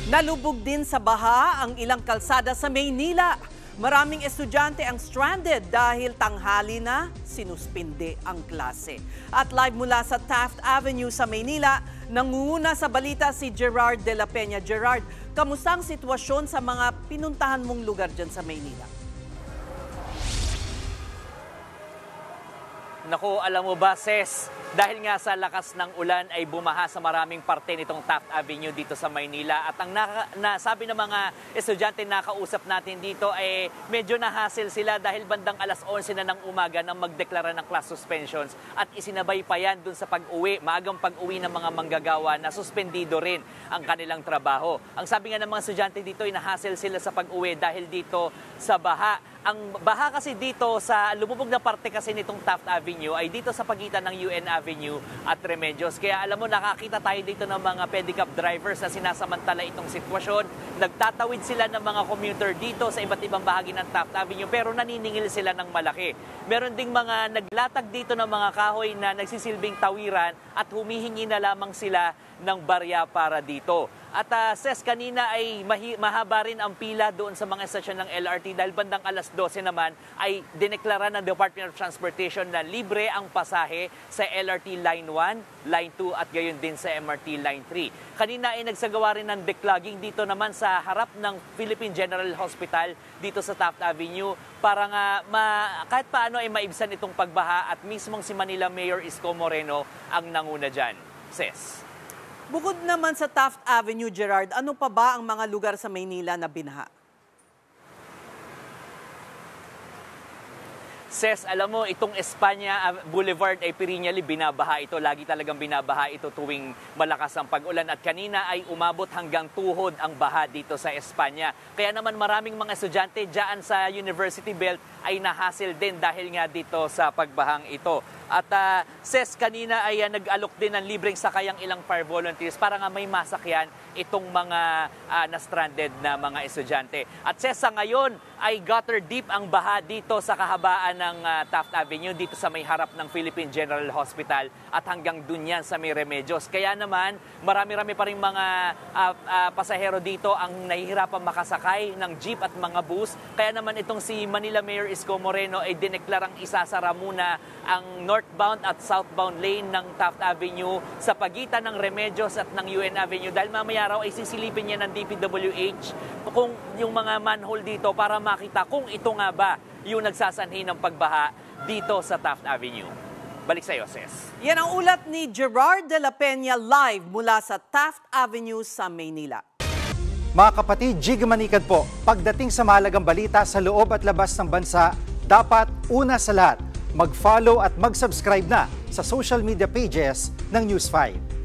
Nalubog din sa baha ang ilang kalsada sa Maynila. Maraming estudyante ang stranded dahil tanghali na sinuspinde ang klase. At live mula sa Taft Avenue sa Maynila, nangunguna sa balita si Gerard de la Peña. Gerard, kamusta ang sitwasyon sa mga pinuntahan mong lugar dyan sa Maynila? Naku, alam mo ba, Ses, dahil nga sa lakas ng ulan ay bumaha sa maraming parte nitong Taft Avenue dito sa Maynila. At ang nasabi ng mga estudyante na kausap natin dito ay medyo nahassle sila dahil bandang alas 11 na ng umaga nang magdeklara ng class suspensions. At isinabay pa yan dun sa pag-uwi, maagang pag-uwi ng mga manggagawa na suspendido rin ang kanilang trabaho. Ang sabi nga ng mga estudyante dito ay nahassle sila sa pag-uwi dahil dito sa baha. Ang baha kasi dito sa lumubog na parte kasi nitong Taft Avenue ay dito sa pagitan ng UN Avenue at Remedios. Kaya alam mo, nakakita tayo dito ng mga pedicab drivers na sinasamantala itong sitwasyon. Nagtatawid sila ng mga commuter dito sa iba't ibang bahagi ng Taft Avenue pero naniningil sila ng malaki. Meron ding mga naglatag dito ng mga kahoy na nagsisilbing tawiran at humihingi na lamang sila ng barya para dito. At Ses, kanina ay mahaba rin ang pila doon sa mga estasyon ng LRT dahil bandang alas 12 naman ay dineklara ng Department of Transportation na libre ang pasahe sa LRT Line 1, Line 2 at gayon din sa MRT Line 3. Kanina ay nagsagawa rin ng declogging dito naman sa harap ng Philippine General Hospital dito sa Taft Avenue para nga kahit paano ay maibsan itong pagbaha at mismong si Manila Mayor Isko Moreno ang nanguna dyan. Ses. Bukod naman sa Taft Avenue, Gerard, ano pa ba ang mga lugar sa Maynila na binaha? Ses, alam mo, itong Espanya Boulevard ay perennially binabaha ito. Lagi talagang binabaha ito tuwing malakas ang pag-ulan. At kanina ay umabot hanggang tuhod ang baha dito sa Espanya. Kaya naman maraming mga estudyante dyan sa University Belt ay nahassle din dahil nga dito sa pagbahang ito. At Ses, kanina ay nag-alok din ng libreng sakay ang ilang fire volunteers para nga may masakyan itong mga na-stranded na mga estudyante. At Ses, sa ngayon ay gutter deep ang baha dito sa kahabaan ng Taft Avenue, dito sa may harap ng Philippine General Hospital at hanggang dun yan sa may Remedios. Kaya naman, marami-rami pa rin mga pasahero dito ang nahihirapan makasakay ng jeep at mga bus. Kaya naman itong si Manila Mayor Isko Moreno ay dineklarang isasara muna ang northbound at southbound lane ng Taft Avenue sa pagitan ng Remedios at ng UN Avenue dahil mamaya raw ay sisilipin niya ng DPWH kung yung mga manhole dito para makita kung ito nga ba yung nagsasanhi ng pagbaha dito sa Taft Avenue. Balik sa iyo, Ses. Yan ang ulat ni Gerard de la Peña live mula sa Taft Avenue sa Maynila. Mga kapatid, Jig Manikad po. Pagdating sa mahalagang balita sa loob at labas ng bansa, dapat una sa lahat, mag-follow at mag-subscribe na sa social media pages ng News 5.